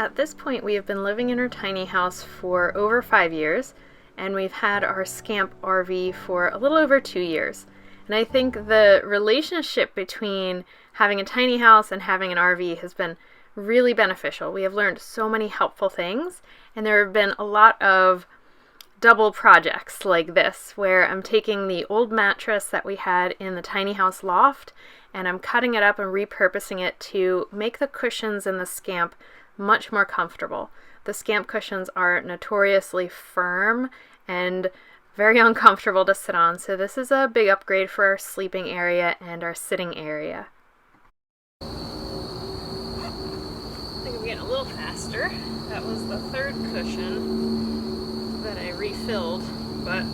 At this point, we have been living in our tiny house for over 5 years, and we've had our Scamp RV for a little over 2 years. And I think the relationship between having a tiny house and having an RV has been really beneficial. We have learned so many helpful things, and there have been a lot of double projects like this, where I'm taking the old mattress that we had in the tiny house loft, and I'm cutting it up and repurposing it to make the cushions in the Scamp much more comfortable. The Scamp cushions are notoriously firm and very uncomfortable to sit on, so this is a big upgrade for our sleeping area and our sitting area. I think I'm getting a little faster. That was the third cushion that I refilled, but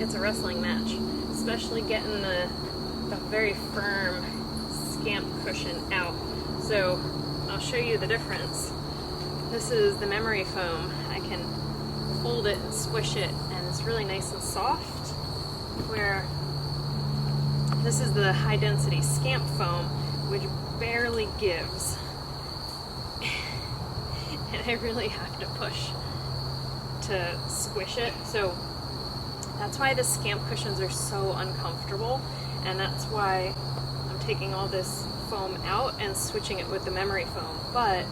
it's a wrestling match, especially getting the very firm Scamp cushion out. So I'll show you the difference. This is the memory foam. I can fold it and squish it, and it's really nice and soft, where this is the high density Scamp foam, which barely gives. And I really have to push to squish it. So that's why the Scamp cushions are so uncomfortable, and that's why I'm taking all this foam out and switching it with the memory foam. But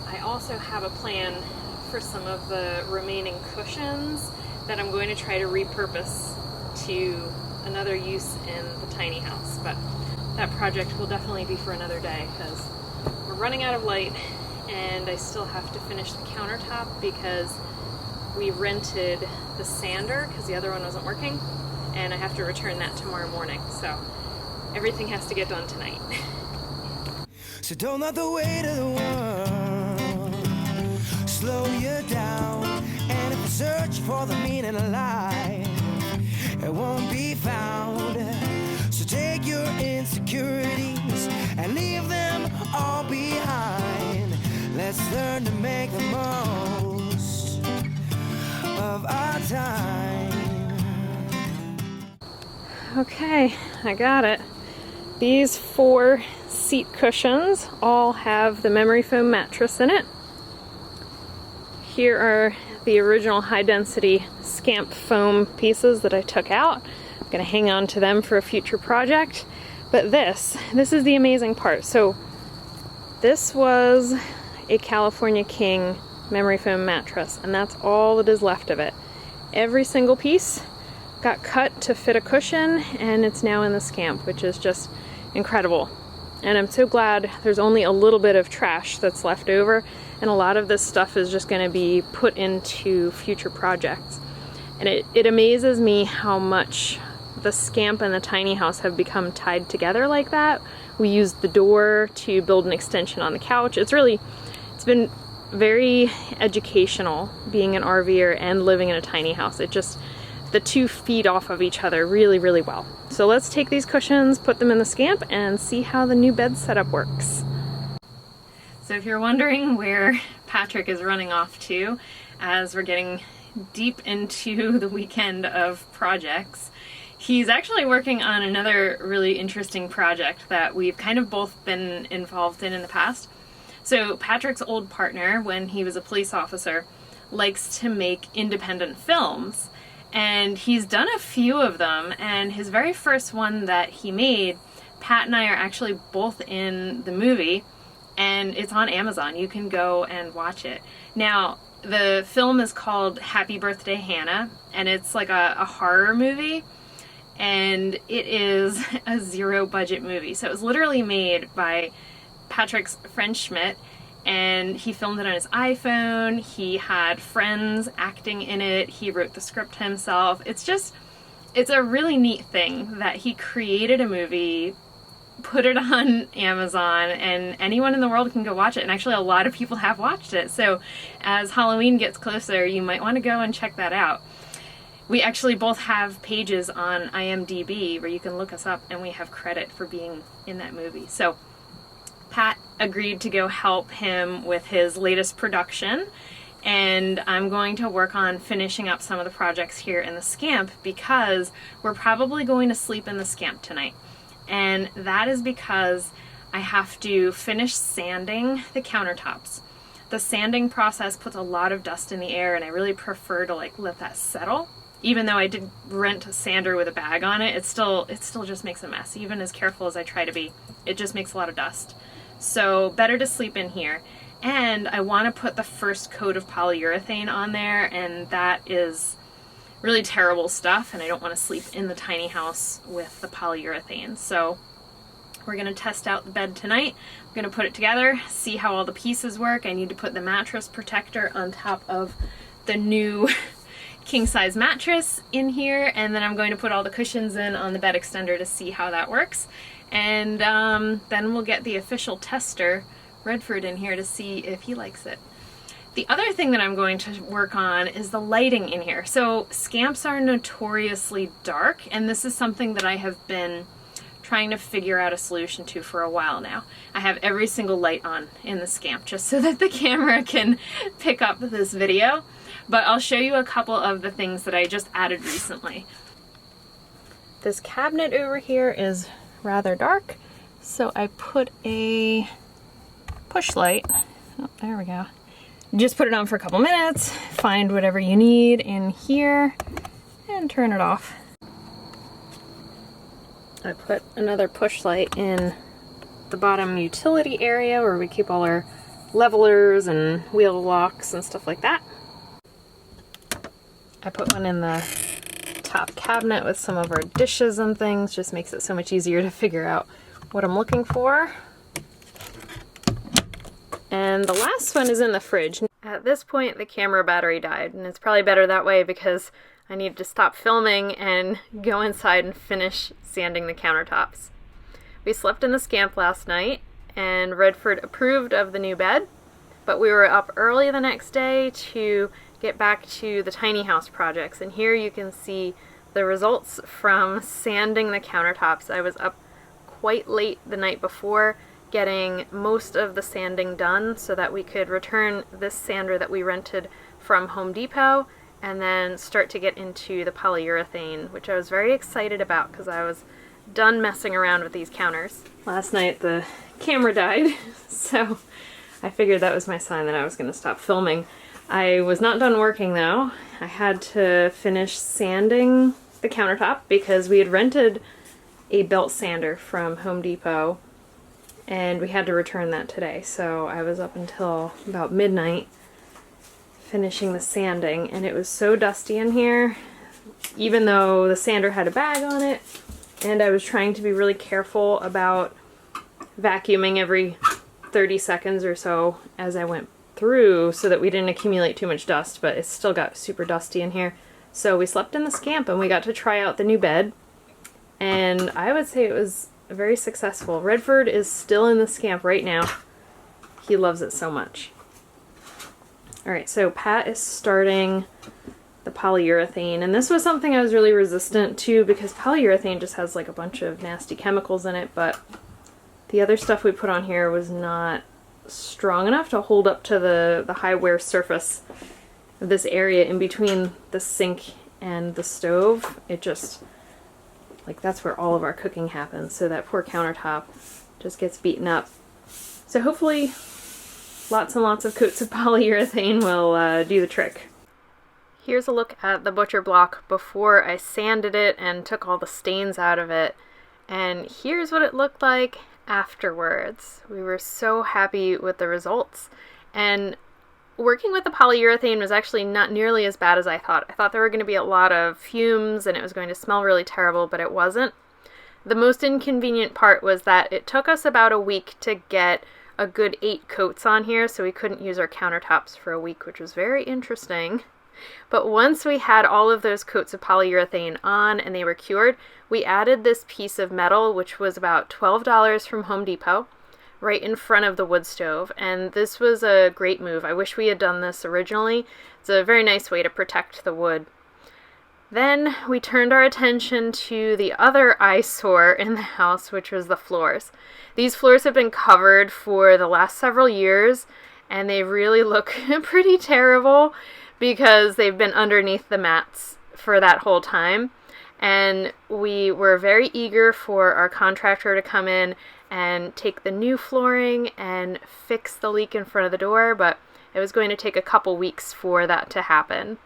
I also have a plan for some of the remaining cushions that I'm going to try to repurpose to another use in the tiny house. But that project will definitely be for another day, because we're running out of light, and I still have to finish the countertop because we rented the sander because the other one wasn't working, and I have to return that tomorrow morning. So everything has to get done tonight. So don't let the weight of the world slow you down. And if you search for the meaning of life, it won't be found. So take your insecurities and leave them all behind. Let's learn to make the most of our time. Okay, I got it. These 4 seat cushions all have the memory foam mattress in it. Here are the original high density Scamp foam pieces that I took out. I'm gonna hang on to them for a future project. But this is the amazing part. So this was a California King memory foam mattress, and that's all that is left of it. Every single piece got cut to fit a cushion, and it's now in the Scamp, which is just incredible. And I'm so glad there's only a little bit of trash that's left over, and a lot of this stuff is just going to be put into future projects. And it amazes me how much the Scamp and the tiny house have become tied together like that. We used the door to build an extension on the couch. It's been very educational being an RVer and living in a tiny house. The 2 feed off of each other really, really well. So let's take these cushions, put them in the Scamp, and see how the new bed setup works. So if you're wondering where Patrick is running off to as we're getting deep into the weekend of projects, he's actually working on another really interesting project that we've kind of both been involved in the past. So Patrick's old partner, when he was a police officer, likes to make independent films. And he's done a few of them, and his very first one that he made, Pat and I are actually both in the movie, and it's on Amazon. You can go and watch it. Now, the film is called Happy Birthday Hannah, and it's like a horror movie, and it is a 0 budget movie. So it was literally made by Patrick's friend Schmidt, and he filmed it on his iPhone. He had friends acting in it. He wrote the script himself. It's a really neat thing that he created a movie, put it on Amazon, and anyone in the world can go watch it. And actually a lot of people have watched it. So as Halloween gets closer, you might want to go and check that out. We actually both have pages on IMDb where you can look us up, and we have credit for being in that movie. So Pat agreed to go help him with his latest production, and I'm going to work on finishing up some of the projects here in the Scamp, because we're probably going to sleep in the Scamp tonight. And that is because I have to finish sanding the countertops. The sanding process puts a lot of dust in the air, and I really prefer to like let that settle. Even though I did rent a sander with a bag on it, it still just makes a mess. Even as careful as I try to be, it just makes a lot of dust. So better to sleep in here. And I want to put the first coat of polyurethane on there, and that is really terrible stuff, and I don't want to sleep in the tiny house with the polyurethane. So we're going to test out the bed tonight. I'm going to put it together, see how all the pieces work. I need to put the mattress protector on top of the new king size mattress in here, and then I'm going to put all the cushions in on the bed extender to see how that works. And then we'll get the official tester, Redford, in here to see if he likes it. The other thing that I'm going to work on is the lighting in here. So Scamps are notoriously dark, and this is something that I have been trying to figure out a solution to for a while now. I have every single light on in the Scamp just so that the camera can pick up this video, but I'll show you a couple of the things that I just added recently. This cabinet over here is rather dark, so I put a push light. Oh, there we go. Just put it on for a couple minutes, find whatever you need in here, and turn it off. I put another push light in the bottom utility area where we keep all our levelers and wheel locks and stuff like that. I put one in the top cabinet with some of our dishes and things, just makes it so much easier to figure out what I'm looking for. And the last one is in the fridge. At this point, the camera battery died, and it's probably better that way because I need to stop filming and go inside and finish sanding the countertops. We slept in the Scamp last night, and Redford approved of the new bed, but we were up early the next day to get back to the tiny house projects, and here you can see the results from sanding the countertops. I was up quite late the night before, getting most of the sanding done so that we could return this sander that we rented from Home Depot and then start to get into the polyurethane, which I was very excited about because I was done messing around with these counters. Last night the camera died, so I figured that was my sign that I was going to stop filming. I was not done working though. I had to finish sanding the countertop because we had rented a belt sander from Home Depot and we had to return that today. So I was up until about midnight finishing the sanding, and it was so dusty in here, even though the sander had a bag on it, and I was trying to be really careful about vacuuming every 30 seconds or so as I went through so that we didn't accumulate too much dust, but it still got super dusty in here. So we slept in the Scamp and we got to try out the new bed, and I would say it was very successful. Redford is still in the Scamp right now. He loves it so much. Alright, so Pat is starting the polyurethane, and this was something I was really resistant to because polyurethane just has like a bunch of nasty chemicals in it, but the other stuff we put on here was not strong enough to hold up to the high wear surface of this area in between the sink and the stove. It just, like, that's where all of our cooking happens, so that poor countertop just gets beaten up. So hopefully lots and lots of coats of polyurethane will do the trick. Here's a look at the butcher block before I sanded it and took all the stains out of it, and here's what it looked like afterwards. We were so happy with the results, and working with the polyurethane was actually not nearly as bad as I thought. I thought there were going to be a lot of fumes and it was going to smell really terrible, but it wasn't. The most inconvenient part was that it took us about a week to get a good 8 coats on here, so we couldn't use our countertops for a week, which was very interesting. But once we had all of those coats of polyurethane on and they were cured, we added this piece of metal, which was about $12 from Home Depot, right in front of the wood stove, and this was a great move. I wish we had done this originally. It's a very nice way to protect the wood. Then we turned our attention to the other eyesore in the house, which was the floors. These floors have been covered for the last several years, and they really look pretty terrible because they've been underneath the mats for that whole time. And we were very eager for our contractor to come in and take the new flooring and fix the leak in front of the door, but it was going to take a couple weeks for that to happen.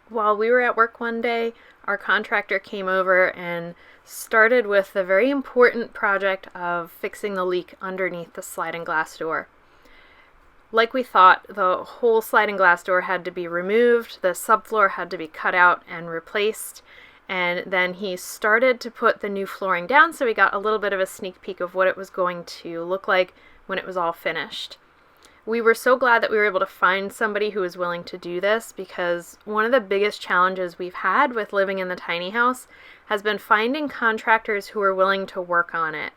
While we were at work one day, our contractor came over and started with the very important project of fixing the leak underneath the sliding glass door. Like we thought, the whole sliding glass door had to be removed, the subfloor had to be cut out and replaced, and then he started to put the new flooring down, so we got a little bit of a sneak peek of what it was going to look like when it was all finished. We were so glad that we were able to find somebody who was willing to do this, because one of the biggest challenges we've had with living in the tiny house has been finding contractors who are willing to work on it.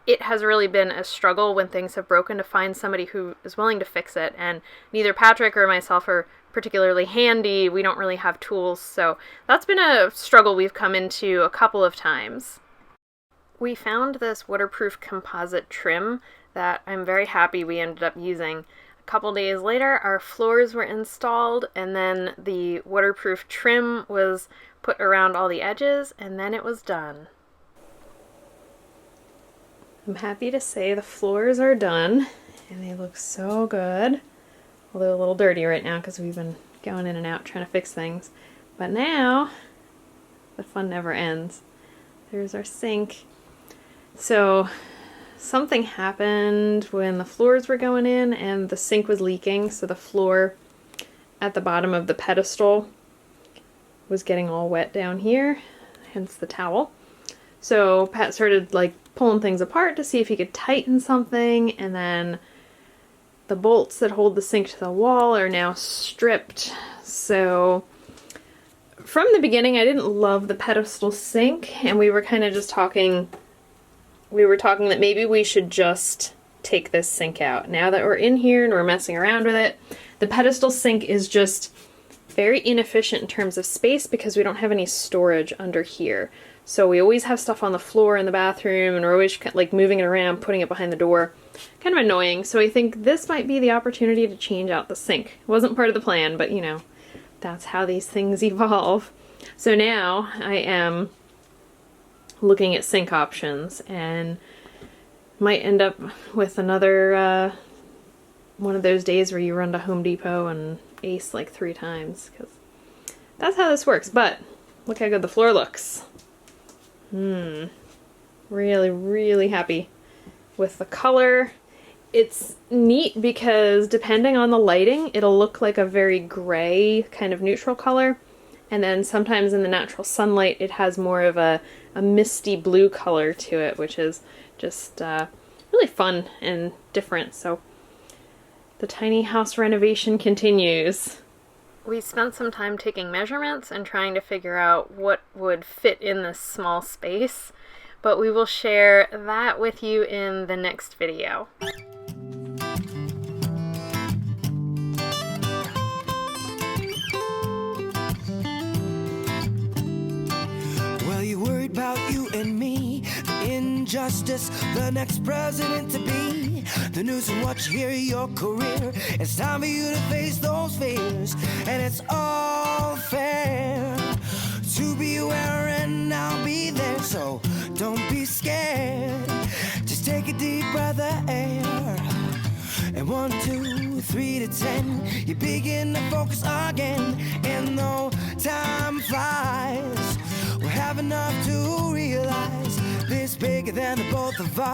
It has really been a struggle when things have broken to find somebody who is willing to fix it, and neither Patrick or myself are particularly handy. We don't really have tools, so that's been a struggle we've come into a couple of times. We found this waterproof composite trim that I'm very happy we ended up using. A couple days later, our floors were installed, and then the waterproof trim was put around all the edges, and then it was done. I'm happy to say the floors are done, and they look so good. Although a little dirty right now because we've been going in and out trying to fix things. But now, the fun never ends. There's our sink. So, something happened when the floors were going in and the sink was leaking, so the floor at the bottom of the pedestal was getting all wet down here, hence the towel. So Pat started like pulling things apart to see if he could tighten something, and then the bolts that hold the sink to the wall are now stripped. So from the beginning I didn't love the pedestal sink, and we were kind of just talking that maybe we should just take this sink out. Now that we're in here and we're messing around with it, the pedestal sink is just very inefficient in terms of space because we don't have any storage under here. So we always have stuff on the floor in the bathroom, and we're always like moving it around, putting it behind the door. Kind of annoying. So I think this might be the opportunity to change out the sink. It wasn't part of the plan, but you know, that's how these things evolve. So now I am looking at sink options and might end up with another one of those days where you run to Home Depot and ace like 3 times, because that's how this works. But look how good the floor looks. Really, really happy with the color. It's neat because depending on the lighting, it'll look like a very gray kind of neutral color, and then sometimes in the natural sunlight it has more of a misty blue color to it, which is just really fun and different. So the tiny house renovation continues. We spent some time taking measurements and trying to figure out what would fit in this small space, but we will share that with you in the next video. Well, you worried about you and me, the injustice, the next president to be, the news and what you hear, your career. It's time for you to face those fears, and it's all fair to be aware, and I'll be there, so don't be scared. Just take a deep breath of air, and 1, 2, 3 to 10, you begin to focus again, and though time flies, we'll have enough to realize this bigger than the both of us.